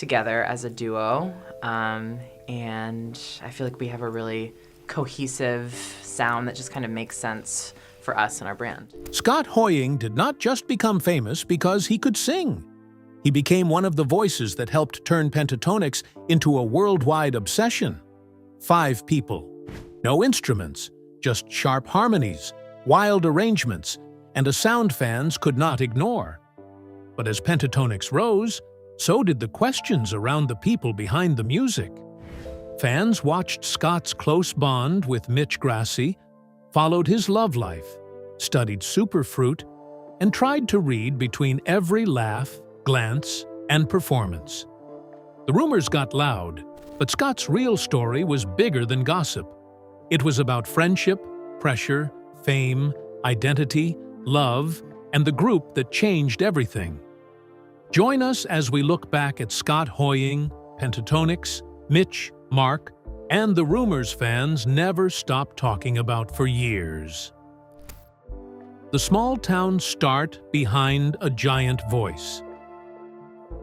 together as a duo, and I feel like we have a really cohesive sound that just kind of makes sense for us and our brand. Scott Hoying did not just become famous because he could sing. He became one of the voices that helped turn Pentatonix into a worldwide obsession. 5 people, no instruments, just sharp harmonies, wild arrangements, and a sound fans could not ignore. But as Pentatonix rose, so did the questions around the people behind the music. Fans watched Scott's close bond with Mitch Grassi, followed his love life, studied Superfruit, and tried to read between every laugh, glance, and performance. The rumors got loud, but Scott's real story was bigger than gossip. It was about friendship, pressure, fame, identity, love, and the group that changed everything. Join us as we look back at Scott Hoying, Pentatonix, Mitch, Mark, and the rumors fans never stopped talking about for years. The small town start behind a giant voice.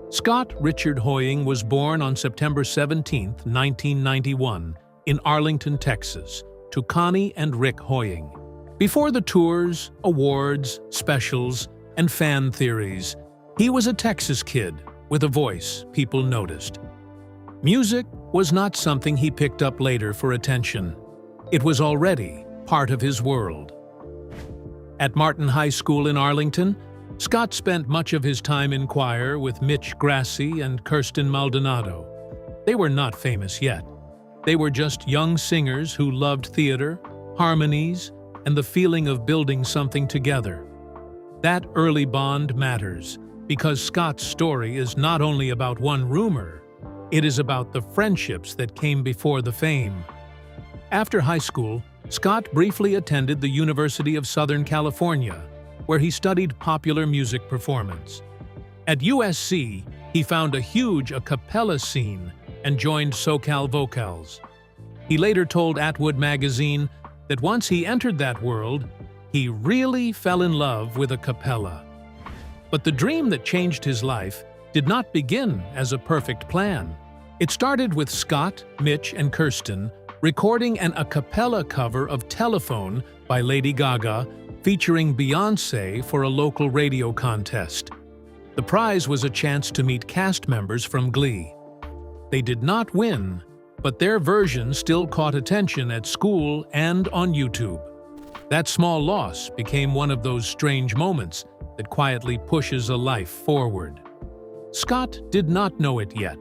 Scott Richard Hoying was born on September 17, 1991, in Arlington, Texas, to Connie and Rick Hoying. Before the tours, awards, specials, and fan theories, he was a Texas kid with a voice people noticed. Music was not something he picked up later for attention. It was already part of his world. At Martin High School in Arlington, Scott spent much of his time in choir with Mitch Grassi and Kirsten Maldonado. They were not famous yet. They were just young singers who loved theater, harmonies, and the feeling of building something together. That early bond matters because Scott's story is not only about one rumor, it is about the friendships that came before the fame. After high school, Scott briefly attended the University of Southern California, where he studied popular music performance. At USC, he found a huge a cappella scene and joined SoCal Vocals. He later told Atwood magazine that once he entered that world, he really fell in love with a cappella. But the dream that changed his life did not begin as a perfect plan. It started with Scott, Mitch, and Kirsten recording an a cappella cover of Telephone by Lady Gaga featuring Beyoncé for a local radio contest. The prize was a chance to meet cast members from Glee. They did not win, but their version still caught attention at school and on YouTube. That small loss became one of those strange moments that quietly pushes a life forward. Scott did not know it yet,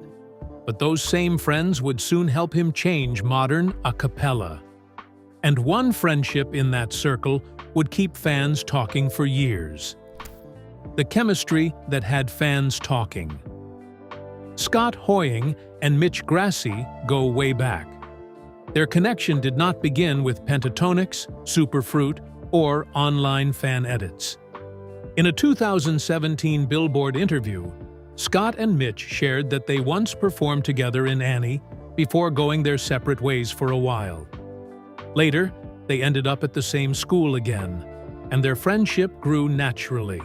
but those same friends would soon help him change modern a cappella. And one friendship in that circle would keep fans talking for years. The chemistry that had fans talking. Scott Hoying and Mitch Grassi go way back. Their connection did not begin with Pentatonix, Superfruit, or online fan edits. In a 2017 Billboard interview, Scott and Mitch shared that they once performed together in Annie before going their separate ways for a while. Later, they ended up at the same school again, and their friendship grew naturally.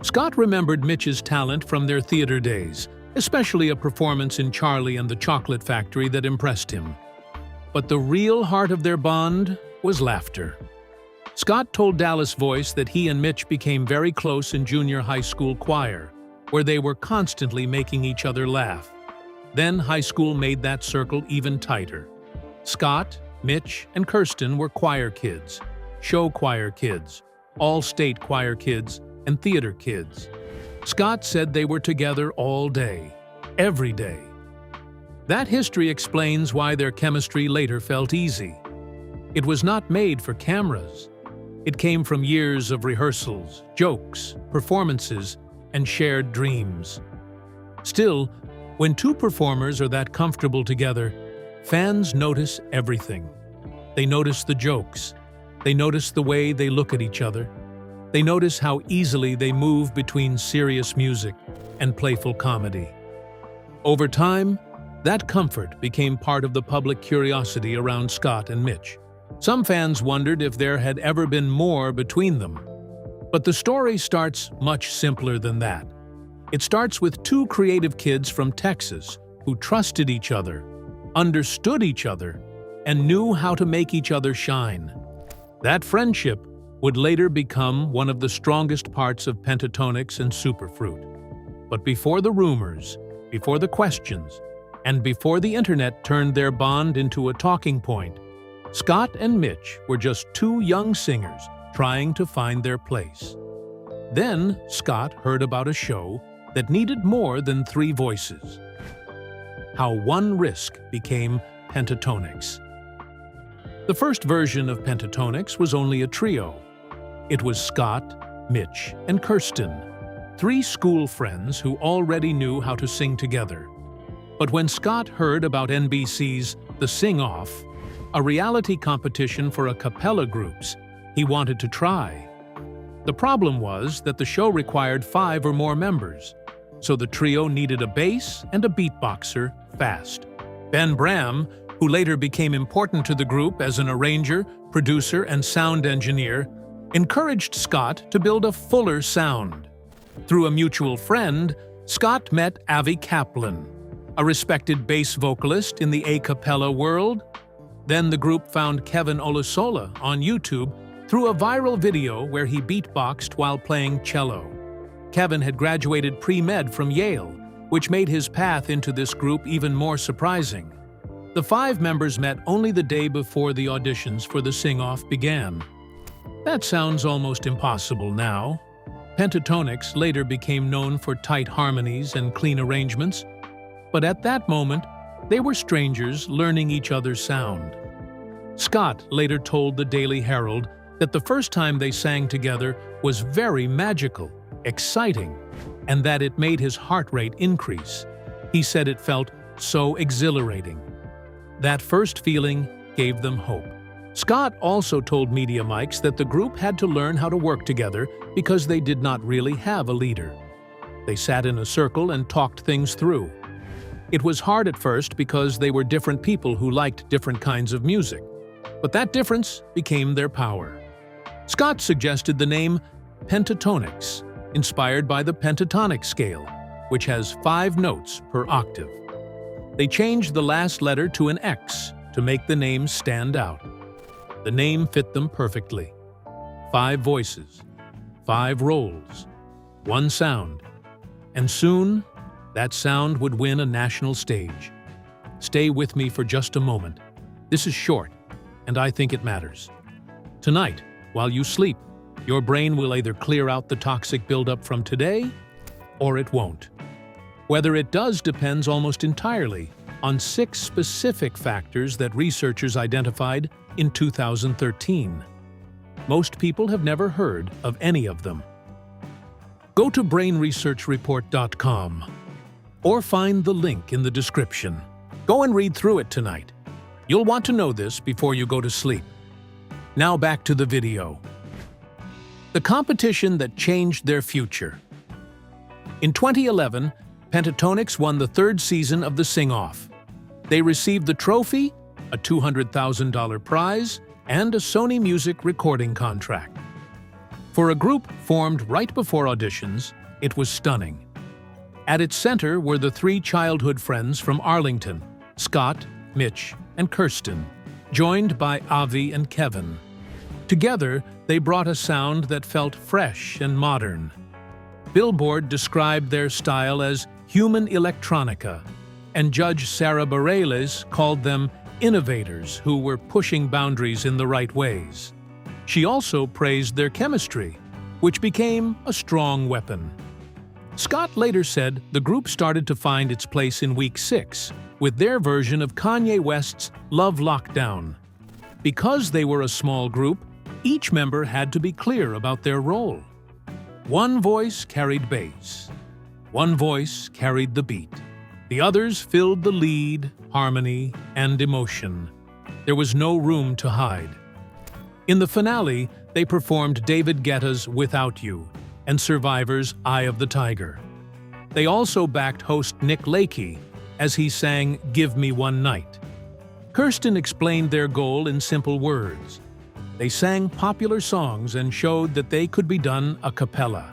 Scott remembered Mitch's talent from their theater days, especially a performance in Charlie and the Chocolate Factory that impressed him. But the real heart of their bond was laughter. Scott told Dallas Voice that he and Mitch became very close in junior high school choir, where they were constantly making each other laugh. Then high school made that circle even tighter. Scott, Mitch, and Kirsten were choir kids, show choir kids, all-state choir kids, and theater kids. Scott said they were together all day, every day. That history explains why their chemistry later felt easy. It was not made for cameras. It came from years of rehearsals, jokes, performances, and shared dreams. Still, when two performers are that comfortable together, fans notice everything. They notice the jokes. They notice the way they look at each other. They notice how easily they move between serious music and playful comedy. Over time, that comfort became part of the public curiosity around Scott and Mitch. Some fans wondered if there had ever been more between them. But the story starts much simpler than that. It starts with two creative kids from Texas who trusted each other, understood each other, and knew how to make each other shine. That friendship would later become one of the strongest parts of Pentatonix and Superfruit. But before the rumors, before the questions, and before the internet turned their bond into a talking point, Scott and Mitch were just two young singers trying to find their place. Then Scott heard about a show that needed more than three voices. How one risk became Pentatonix. The first version of Pentatonix was only a trio. It was Scott, Mitch, and Kirsten, three school friends who already knew how to sing together. But when Scott heard about NBC's The Sing-Off, a reality competition for a cappella groups, he wanted to try. The problem was that the show required 5 or more members, so the trio needed a bass and a beatboxer fast. Ben Bram, who later became important to the group as an arranger, producer, and sound engineer, encouraged Scott to build a fuller sound. Through a mutual friend, Scott met Avi Kaplan, a respected bass vocalist in the a cappella world. Then the group found Kevin Olasola on YouTube through a viral video where he beatboxed while playing cello. Kevin had graduated pre-med from Yale, which made his path into this group even more surprising. The 5 members met only the day before the auditions for the Sing-Off began. That sounds almost impossible now. Pentatonix later became known for tight harmonies and clean arrangements, but at that moment, they were strangers learning each other's sound. Scott later told the Daily Herald that the first time they sang together was very magical, exciting, and that it made his heart rate increase. He said it felt so exhilarating. That first feeling gave them hope. Scott also told Media Mics that the group had to learn how to work together because they did not really have a leader. They sat in a circle and talked things through. It was hard at first because they were different people who liked different kinds of music, but that difference became their power. Scott suggested the name Pentatonix, inspired by the pentatonic scale, which has 5 notes per octave. They changed the last letter to an X to make the name stand out. The name fit them perfectly. 5 voices, 5 roles, 1 sound, and soon that sound would win a national stage. Stay with me for just a moment. This is short, and I think it matters. Tonight, while you sleep, your brain will either clear out the toxic buildup from today, or it won't. Whether it does depends almost entirely on 6 specific factors that researchers identified in 2013. Most people have never heard of any of them. Go to brainresearchreport.com or find the link in the description. Go and read through it tonight. You'll want to know this before you go to sleep. Now back to the video. The competition that changed their future. In 2011, Pentatonix won the 3rd season of the Sing-Off. They received the trophy, a $200,000 prize, and a Sony Music recording contract. For a group formed right before auditions, it was stunning. At its center were the 3 childhood friends from Arlington, Scott, Mitch, and Kirsten, joined by Avi and Kevin. Together, they brought a sound that felt fresh and modern. Billboard described their style as human electronica, and Judge Sarah Bareilles called them innovators who were pushing boundaries in the right ways. She also praised their chemistry, which became a strong weapon. Scott later said the group started to find its place in week 6 with their version of Kanye West's Love Lockdown. Because they were a small group, each member had to be clear about their role. One voice carried bass. One voice carried the beat. The others filled the lead, harmony, and emotion. There was no room to hide. In the finale, they performed David Guetta's Without You and Survivor's Eye of the Tiger. They also backed host Nick Lakey as he sang Give Me One Night. Kirsten explained their goal in simple words. They sang popular songs and showed that they could be done a cappella.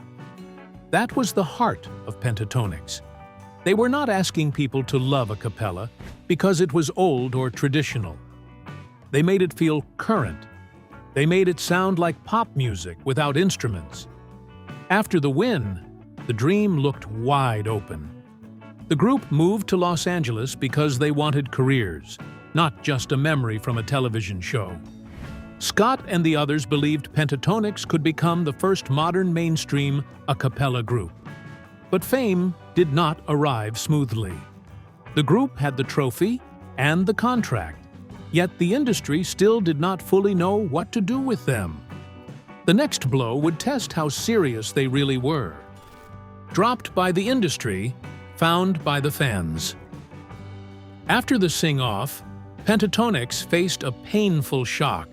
That was the heart of Pentatonix. They were not asking people to love a cappella because it was old or traditional. They made it feel current. They made it sound like pop music without instruments. After the win, the dream looked wide open. The group moved to Los Angeles because they wanted careers, not just a memory from a television show. Scott and the others believed Pentatonix could become the first modern mainstream a cappella group. But fame did not arrive smoothly. The group had the trophy and the contract, yet the industry still did not fully know what to do with them. The next blow would test how serious they really were. Dropped by the industry, found by the fans. After the sing-off, Pentatonix faced a painful shock.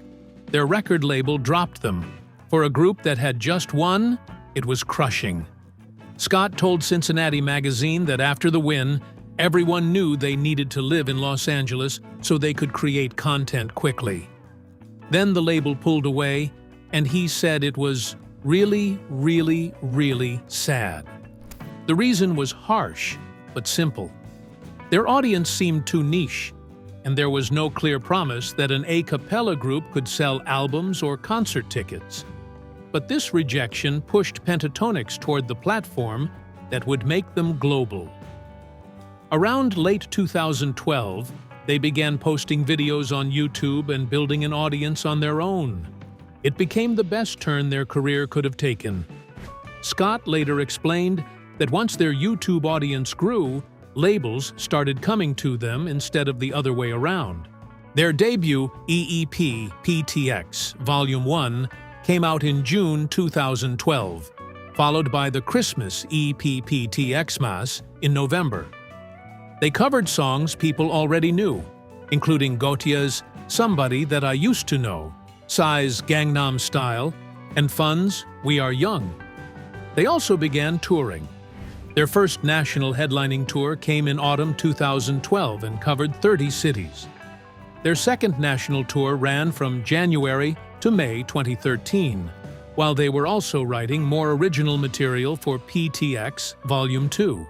Their record label dropped them. For a group that had just won, it was crushing. Scott told Cincinnati magazine that after the win, everyone knew they needed to live in Los Angeles so they could create content quickly. Then the label pulled away, and he said it was really, really, really sad. The reason was harsh, but simple. Their audience seemed too niche, and there was no clear promise that an a cappella group could sell albums or concert tickets. But this rejection pushed Pentatonix toward the platform that would make them global. Around late 2012, they began posting videos on YouTube and building an audience on their own. It became the best turn their career could have taken. Scott later explained that once their YouTube audience grew, labels started coming to them instead of the other way around. Their debut, EEP PTX Volume 1, came out in June 2012, followed by the Christmas EP PTX in November. They covered songs people already knew, including Gautia's Somebody That I Used to Know, Psy's Gangnam Style, and Fun's We Are Young. They also began touring. Their first national headlining tour came in autumn 2012 and covered 30 cities. Their second national tour ran from January to May 2013, while they were also writing more original material for PTX Volume 2.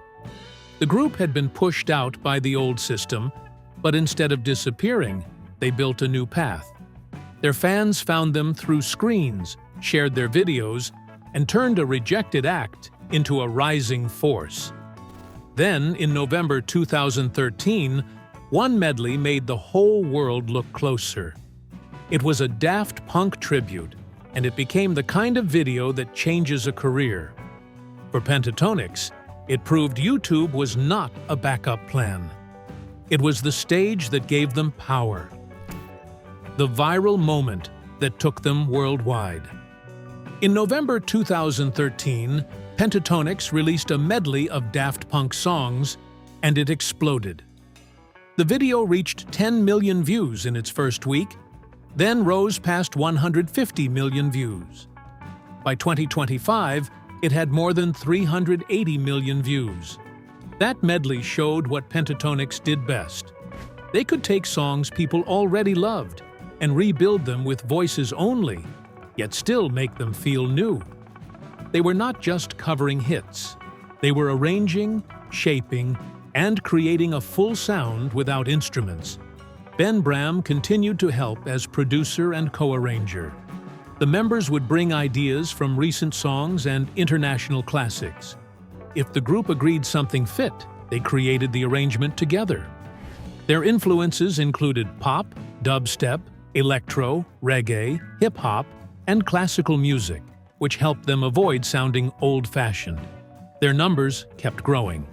The group had been pushed out by the old system, but instead of disappearing, they built a new path. Their fans found them through screens, shared their videos, and turned a rejected act into a rising force. Then, in November 2013, one medley made the whole world look closer. It was a Daft Punk tribute, and it became the kind of video that changes a career. For Pentatonix, it proved YouTube was not a backup plan. It was the stage that gave them power. The viral moment that took them worldwide. In November 2013, Pentatonix released a medley of Daft Punk songs, and it exploded. The video reached 10 million views in its first week, then rose past 150 million views. By 2025, it had more than 380 million views. That medley showed what Pentatonix did best. They could take songs people already loved and rebuild them with voices only, yet still make them feel new. They were not just covering hits. They were arranging, shaping, and creating a full sound without instruments. Ben Bram continued to help as producer and co-arranger. The members would bring ideas from recent songs and international classics. If the group agreed something fit, they created the arrangement together. Their influences included pop, dubstep, electro, reggae, hip-hop, and classical music, which helped them avoid sounding old-fashioned. Their numbers kept growing.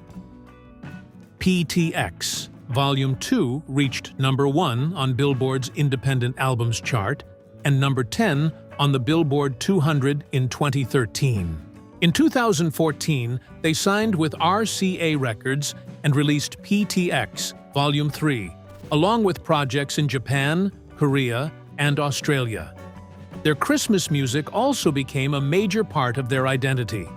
PTX Volume 2 reached number 1 on Billboard's Independent Albums chart and number 10 on the Billboard 200 in 2013. In 2014, they signed with RCA Records and released PTX Volume 3, along with projects in Japan, Korea, and Australia. Their Christmas music also became a major part of their identity.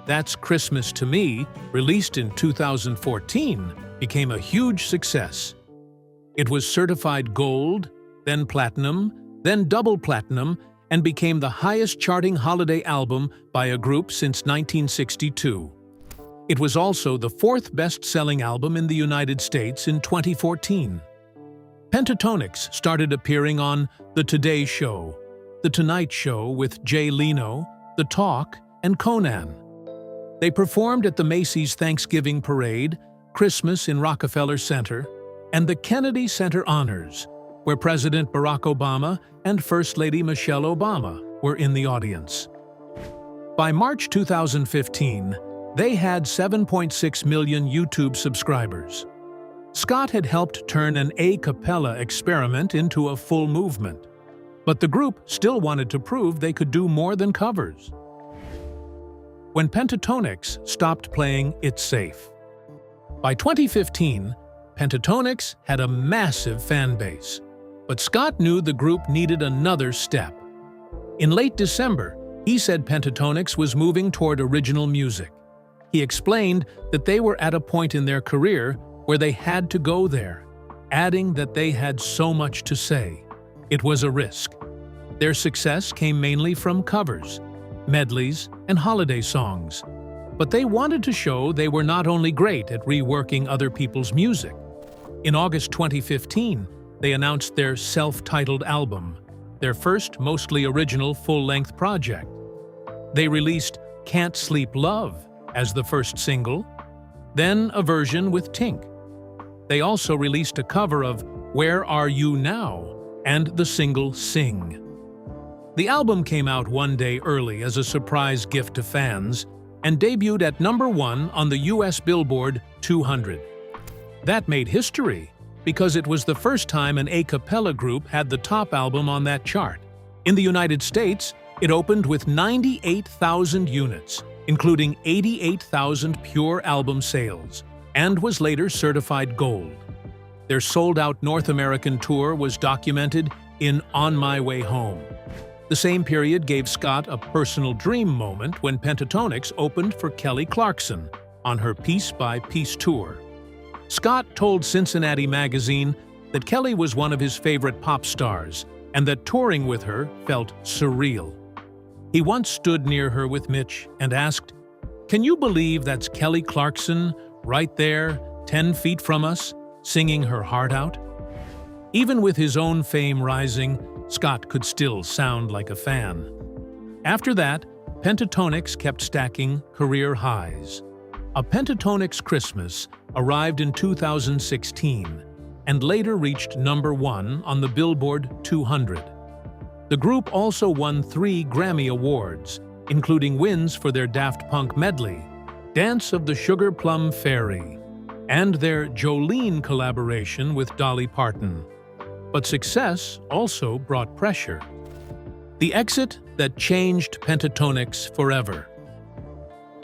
That's Christmas to Me, released in 2014, became a huge success. It was certified gold, then platinum, then double platinum, and became the highest-charting holiday album by a group since 1962. It was also the fourth best-selling album in the United States in 2014. Pentatonix started appearing on The Today Show, The Tonight Show with Jay Leno, The Talk, and Conan. They performed at the Macy's Thanksgiving Parade, Christmas in Rockefeller Center, and the Kennedy Center Honors, where President Barack Obama and First Lady Michelle Obama were in the audience. By March 2015, they had 7.6 million YouTube subscribers. Scott had helped turn an a cappella experiment into a full movement, but the group still wanted to prove they could do more than covers. When Pentatonix stopped playing It's Safe. By 2015, Pentatonix had a massive fan base, but Scott knew the group needed another step. In late December, he said Pentatonix was moving toward original music. He explained that they were at a point in their career where they had to go there, adding that they had so much to say. It was a risk. Their success came mainly from covers, medleys, and holiday songs. But they wanted to show they were not only great at reworking other people's music. In August 2015, they announced their self-titled album, their first mostly original full-length project. They released Can't Sleep Love as the first single, then a version with Tink. They also released a cover of Where Are You Now and the single Sing. The album came out one day early as a surprise gift to fans and debuted at #1 on the US Billboard 200. That made history because it was the first time an a cappella group had the top album on that chart. In the United States, it opened with 98,000 units, including 88,000 pure album sales, and was later certified gold. Their sold-out North American tour was documented in On My Way Home. The same period gave Scott a personal dream moment when Pentatonix opened for Kelly Clarkson on her Piece by Piece tour. Scott told Cincinnati Magazine that Kelly was one of his favorite pop stars and that touring with her felt surreal. He once stood near her with Mitch and asked, "Can you believe that's Kelly Clarkson right there, 10 feet from us, singing her heart out?" Even with his own fame rising, Scott could still sound like a fan. After that, Pentatonix kept stacking career highs. A Pentatonix Christmas arrived in 2016 and later reached #1 on the Billboard 200. The group also won 3 Grammy Awards, including wins for their Daft Punk medley, Dance of the Sugar Plum Fairy, and their Jolene collaboration with Dolly Parton. But success also brought pressure. The exit that changed Pentatonix forever.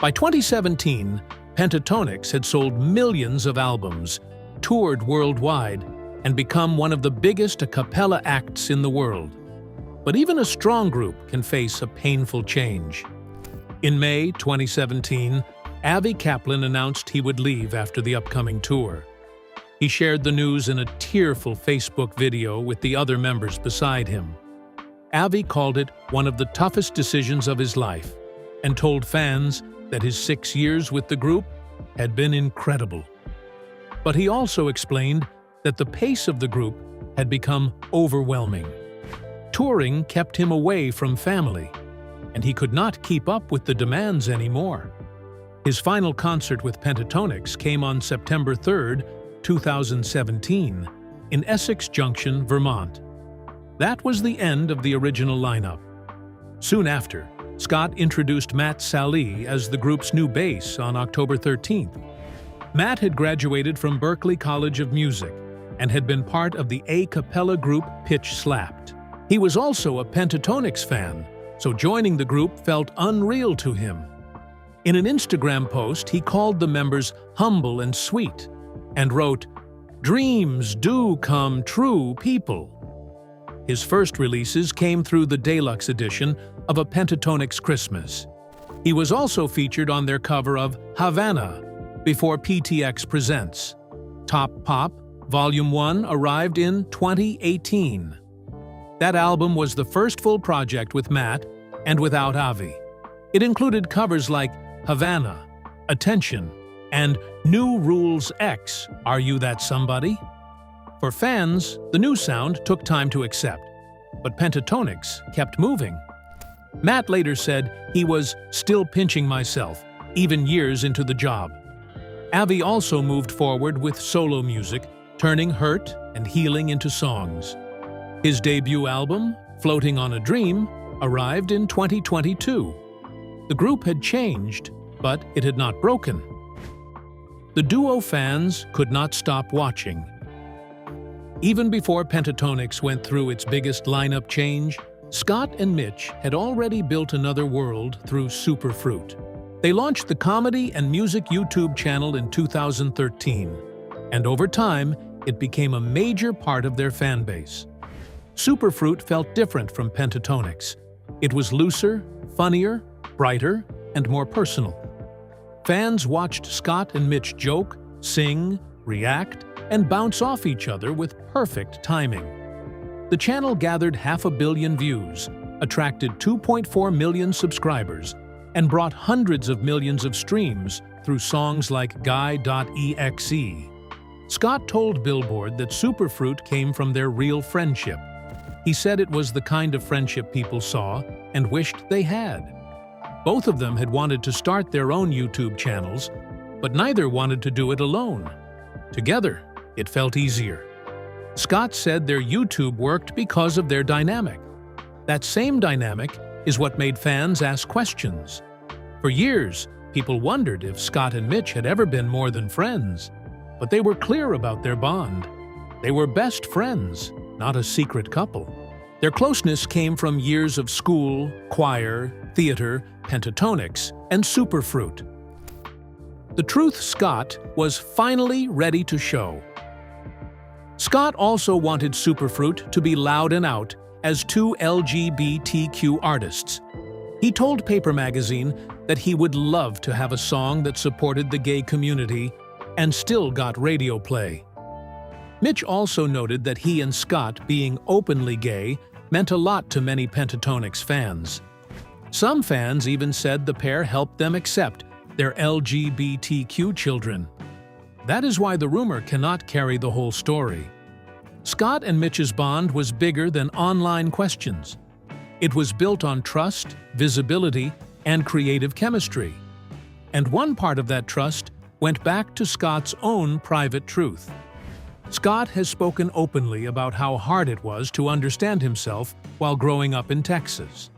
By 2017, Pentatonix had sold millions of albums, toured worldwide, and become one of the biggest a cappella acts in the world. But even a strong group can face a painful change. In May 2017, Avi Kaplan announced he would leave after the upcoming tour. He shared the news in a tearful Facebook video with the other members beside him. Avi called it one of the toughest decisions of his life and told fans that his 6 years with the group had been incredible. But he also explained that the pace of the group had become overwhelming. Touring kept him away from family, and he could not keep up with the demands anymore. His final concert with Pentatonix came on September 3, 2017, in Essex Junction, Vermont. That was the end of the original lineup. Soon after, Scott introduced Matt Sallee as the group's new bass on October 13th. Matt had graduated from Berklee College of Music and had been part of the a cappella group Pitch Slapped. He was also a Pentatonix fan, so joining the group felt unreal to him. In an Instagram post, he called the members humble and sweet and wrote, "Dreams do come true, people." His first releases came through the deluxe edition of A Pentatonix Christmas. He was also featured on their cover of Havana before PTX Presents. Top Pop, Volume 1 arrived in 2018. That album was the first full project with Matt and without Avi. It included covers like Havana, Attention, and New Rules X, Are You That Somebody? For fans, the new sound took time to accept, but Pentatonix kept moving. Matt later said he was still pinching myself, even years into the job. Avi also moved forward with solo music, turning hurt and healing into songs. His debut album, Floating on a Dream, arrived in 2022. The group had changed, but it had not broken. The duo fans could not stop watching. Even before Pentatonix went through its biggest lineup change, Scott and Mitch had already built another world through Superfruit. They launched the comedy and music YouTube channel in 2013, and over time, it became a major part of their fan base. Superfruit felt different from Pentatonix. It was looser, funnier, brighter, and more personal. Fans watched Scott and Mitch joke, sing, react, and bounce off each other with perfect timing. The channel gathered 500 million views, attracted 2.4 million subscribers, and brought hundreds of millions of streams through songs like Guy.exe. Scott told Billboard that Superfruit came from their real friendship. He said it was the kind of friendship people saw and wished they had. Both of them had wanted to start their own YouTube channels, but neither wanted to do it alone. Together, it felt easier. Scott said their YouTube worked because of their dynamic. That same dynamic is what made fans ask questions. For years, people wondered if Scott and Mitch had ever been more than friends, but they were clear about their bond. They were best friends, not a secret couple. Their closeness came from years of school, choir, theater, Pentatonix, and Superfruit. The truth Scott was finally ready to show. Scott also wanted Superfruit to be loud and out as two LGBTQ artists. He told Paper Magazine that he would love to have a song that supported the gay community and still got radio play. Mitch also noted that he and Scott being openly gay meant a lot to many Pentatonix fans. Some fans even said the pair helped them accept their LGBTQ children. That is why the rumor cannot carry the whole story. Scott and Mitch's bond was bigger than online questions. It was built on trust, visibility, and creative chemistry. And one part of that trust went back to Scott's own private truth. Scott has spoken openly about how hard it was to understand himself while growing up in Texas.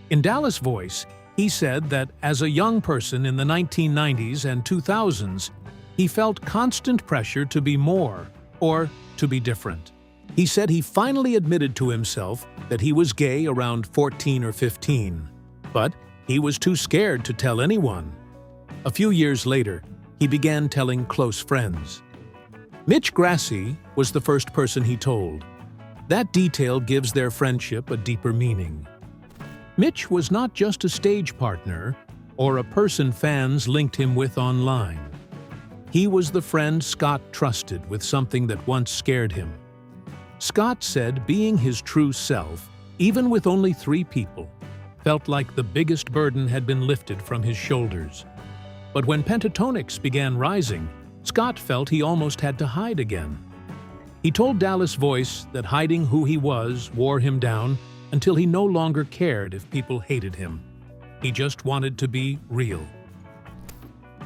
In Dallas Voice, he said that as a young person in the 1990s and 2000s, he felt constant pressure to be more or to be different. He said he finally admitted to himself that he was gay around 14 or 15, but he was too scared to tell anyone. A few years later, he began telling close friends. Mitch Grassi was the first person he told. That detail gives their friendship a deeper meaning. Mitch was not just a stage partner or a person fans linked him with online. He was the friend Scott trusted with something that once scared him. Scott said being his true self, even with only 3 people, felt like the biggest burden had been lifted from his shoulders. But when Pentatonix began rising, Scott felt he almost had to hide again. He told Dallas Voice that hiding who he was wore him down until he no longer cared if people hated him. He just wanted to be real.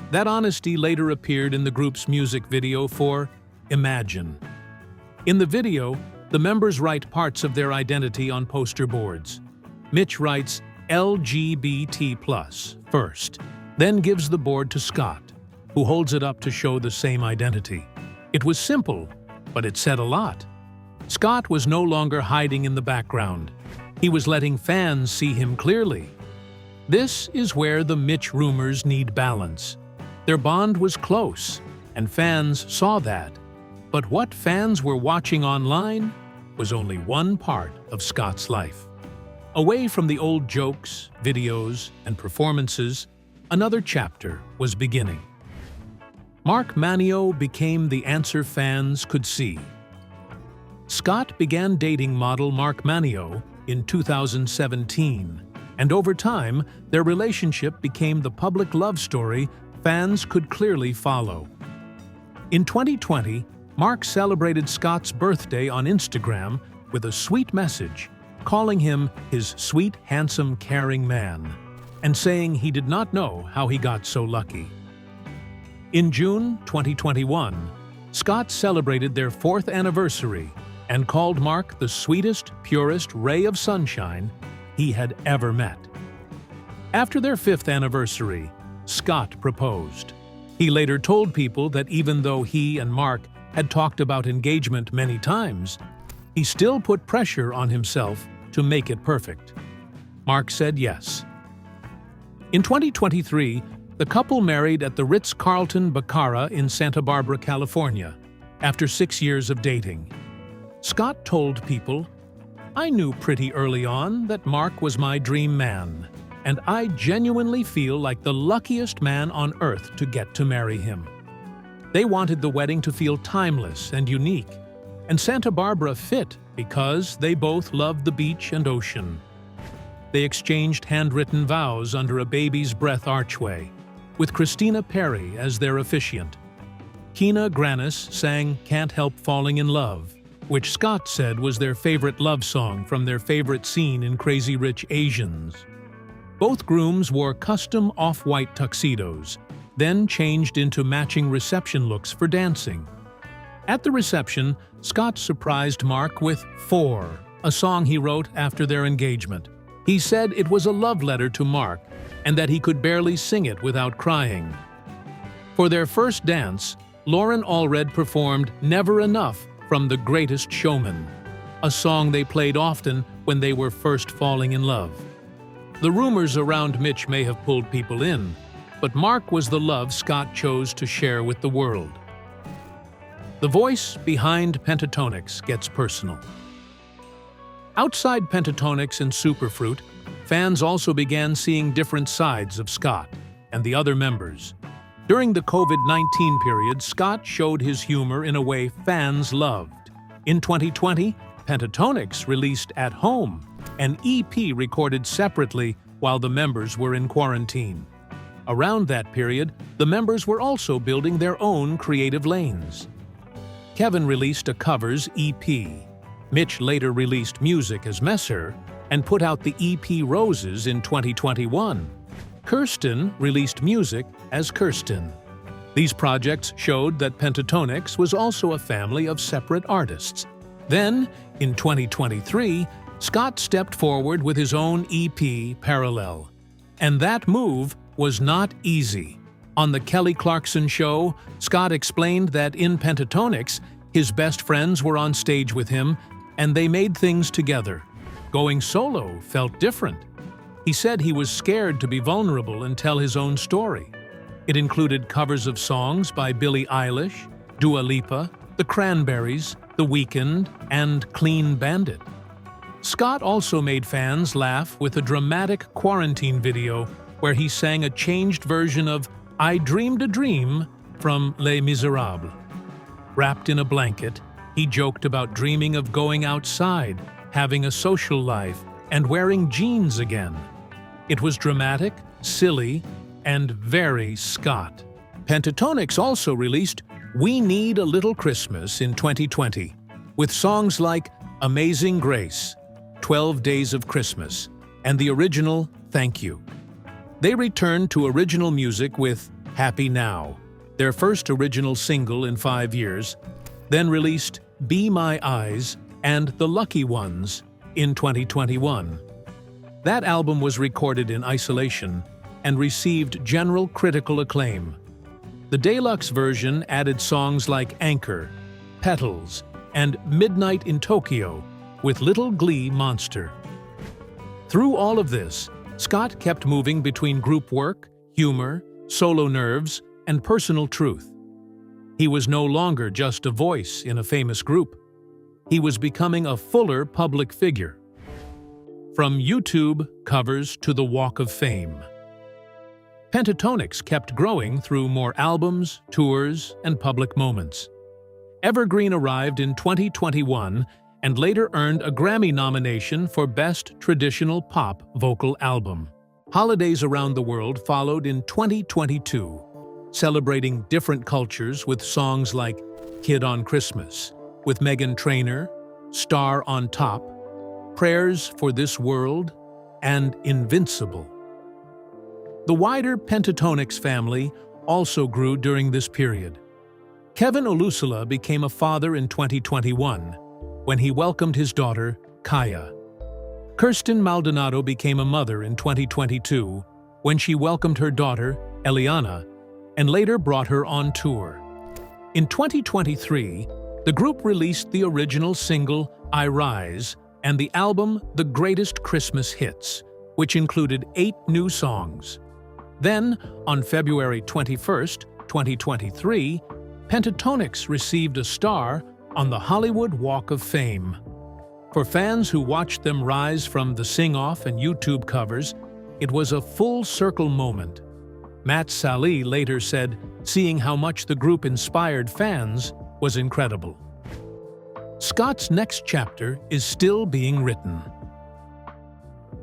That honesty later appeared in the group's music video for Imagine. In the video, the members write parts of their identity on poster boards. Mitch writes LGBT+ first, then gives the board to Scott, who holds it up to show the same identity. It was simple, but it said a lot. Scott was no longer hiding in the background. He was letting fans see him clearly. This is where the Mitch rumors need balance. Their bond was close, and fans saw that. But what fans were watching online was only one part of Scott's life. Away from the old jokes, videos, and performances, another chapter was beginning. Manio became the answer fans could see. Scott began dating model Mark Manio in 2017, and over time, their relationship became the public love story fans could clearly follow. In 2020, Mark celebrated Scott's birthday on Instagram with a sweet message, calling him his sweet, handsome, caring man, and saying he did not know how he got so lucky. In June 2021, Scott celebrated their 4th anniversary and called Mark the sweetest, purest ray of sunshine he had ever met. After their 5th anniversary, Scott proposed. He later told people that even though he and Mark had talked about engagement many times, he still put pressure on himself to make it perfect. Mark said yes. In 2023, the couple married at the Ritz-Carlton Bacara in Santa Barbara, California, after 6 years of dating. Scott told people, "I knew pretty early on that Mark was my dream man, and I genuinely feel like the luckiest man on earth to get to marry him." They wanted the wedding to feel timeless and unique, and Santa Barbara fit because they both loved the beach and ocean. They exchanged handwritten vows under a baby's breath archway, with Christina Perry as their officiant. Kina Grannis sang "Can't Help Falling in Love," which Scott said was their favorite love song from their favorite scene in Crazy Rich Asians. Both grooms wore custom off-white tuxedos, then changed into matching reception looks for dancing. At the reception, Scott surprised Mark with "Four," a song he wrote after their engagement. He said it was a love letter to Mark and that he could barely sing it without crying. For their first dance, Lauren Allred performed "Never Enough" from The Greatest Showman, a song they played often when they were first falling in love. The rumors around Mitch may have pulled people in, but Mark was the love Scott chose to share with the world. The voice behind Pentatonix gets personal. Outside Pentatonix and Superfruit, fans also began seeing different sides of Scott and the other members. During the COVID-19 period, Scott showed his humor in a way fans loved. In 2020, Pentatonix released At Home, an EP recorded separately while the members were in quarantine. Around that period, the members were also building their own creative lanes. Kevin released a covers EP. Mitch later released music as Messer and put out the EP Roses in 2021. Kirsten released music as Kirsten. These projects showed that Pentatonix was also a family of separate artists. Then, in 2023, Scott stepped forward with his own EP, Parallel. And that move was not easy. On The Kelly Clarkson Show, Scott explained that in Pentatonix, his best friends were on stage with him, and they made things together. Going solo felt different. He said he was scared to be vulnerable and tell his own story. It included covers of songs by Billie Eilish, Dua Lipa, The Cranberries, The Weeknd, and Clean Bandit. Scott also made fans laugh with a dramatic quarantine video where he sang a changed version of "I Dreamed a Dream" from Les Miserables. Wrapped in a blanket, he joked about dreaming of going outside, having a social life, and wearing jeans again. It was dramatic, silly, and very Scott. Pentatonix also released We Need a Little Christmas in 2020, with songs like Amazing Grace, 12 Days of Christmas, and the original Thank You. They returned to original music with Happy Now, their first original single in 5 years, then released Be My Eyes and The Lucky Ones in 2021. That album was recorded in isolation and received general critical acclaim. The deluxe version added songs like Anchor, Petals, and Midnight in Tokyo with Little Glee Monster. Through all of this, Scott kept moving between group work, humor, solo nerves, and personal truth. He was no longer just a voice in a famous group. He was becoming a fuller public figure. From YouTube covers to the Walk of Fame. Pentatonix kept growing through more albums, tours, and public moments. Evergreen arrived in 2021 and later earned a Grammy nomination for Best Traditional Pop Vocal Album. Holidays around the world followed in 2022, celebrating different cultures with songs like Kid on Christmas, with Meghan Trainor, Star on Top, Prayers for This World, and Invincible. The wider Pentatonix family also grew during this period. Kevin Olusala became a father in 2021 when he welcomed his daughter, Kaya. Kirsten Maldonado became a mother in 2022 when she welcomed her daughter, Eliana, and later brought her on tour. In 2023, the group released the original single, I Rise, and the album The Greatest Christmas Hits, which included 8 new songs. Then, on February 21st, 2023, Pentatonix received a star on the Hollywood Walk of Fame. For fans who watched them rise from the sing-off and YouTube covers, it was a full-circle moment. Matt Sallee later said, seeing how much the group inspired fans was incredible. Scott's next chapter is still being written.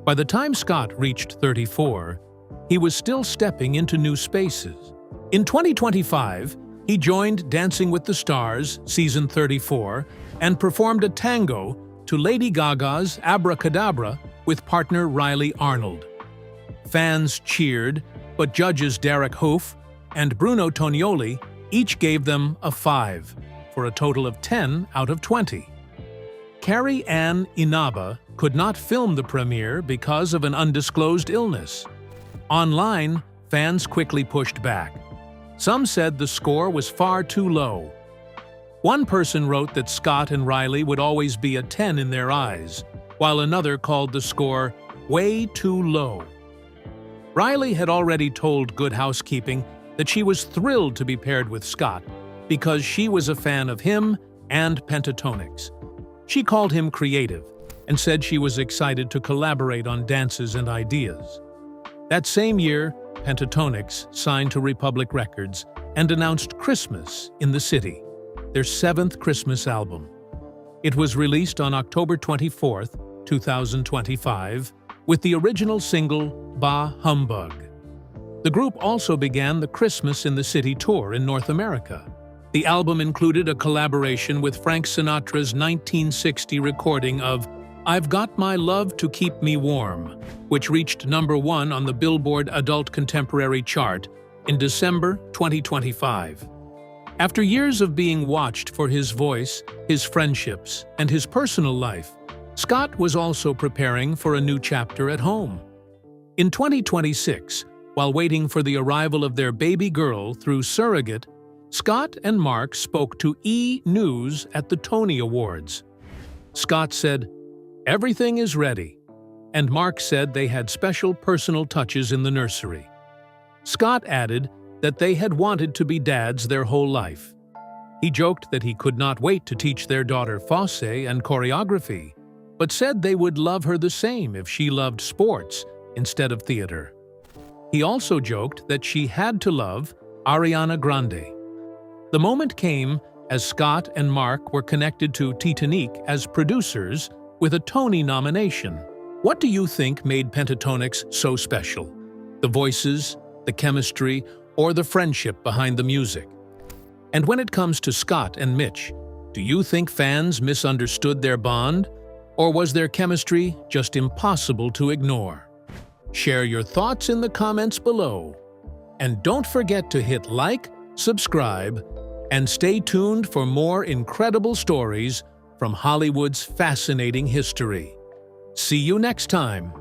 By the time Scott reached 34, he was still stepping into new spaces. In 2025, he joined Dancing with the Stars, Season 34, and performed a tango to Lady Gaga's Abracadabra with partner Riley Arnold. Fans cheered, but judges Derek Hof and Bruno Tonioli each gave them a 5, for a total of 10 out of 20. Carrie Ann Inaba could not film the premiere because of an undisclosed illness. Online, fans quickly pushed back. Some said the score was far too low. One person wrote that Scott and Riley would always be a 10 in their eyes, while another called the score way too low. Riley had already told Good Housekeeping that she was thrilled to be paired with Scott because she was a fan of him and Pentatonix. She called him creative and said she was excited to collaborate on dances and ideas. That same year, Pentatonix signed to Republic Records and announced Christmas in the City, their 7th Christmas album. It was released on October 24, 2025, with the original single Bah Humbug. The group also began the Christmas in the City tour in North America. The album included a collaboration with Frank Sinatra's 1960 recording of I've Got My Love to Keep Me Warm, which reached #1 on the Billboard Adult Contemporary chart in December 2025. After years of being watched for his voice, his friendships, and his personal life, Scott was also preparing for a new chapter at home. In 2026, while waiting for the arrival of their baby girl through surrogate, Scott and Mark spoke to E! News at the Tony Awards. Scott said, "Everything is ready," and Mark said they had special personal touches in the nursery. Scott added that they had wanted to be dads their whole life. He joked that he could not wait to teach their daughter Fosse and choreography, but said they would love her the same if she loved sports instead of theater. He also joked that she had to love Ariana Grande. The moment came as Scott and Mark were connected to Titanic as producers with a Tony nomination. What do you think made Pentatonix so special? The voices, the chemistry, or the friendship behind the music? And when it comes to Scott and Mitch, do you think fans misunderstood their bond? Or was their chemistry just impossible to ignore? Share your thoughts in the comments below. And don't forget to hit like, subscribe, and stay tuned for more incredible stories from Hollywood's fascinating history. See you next time.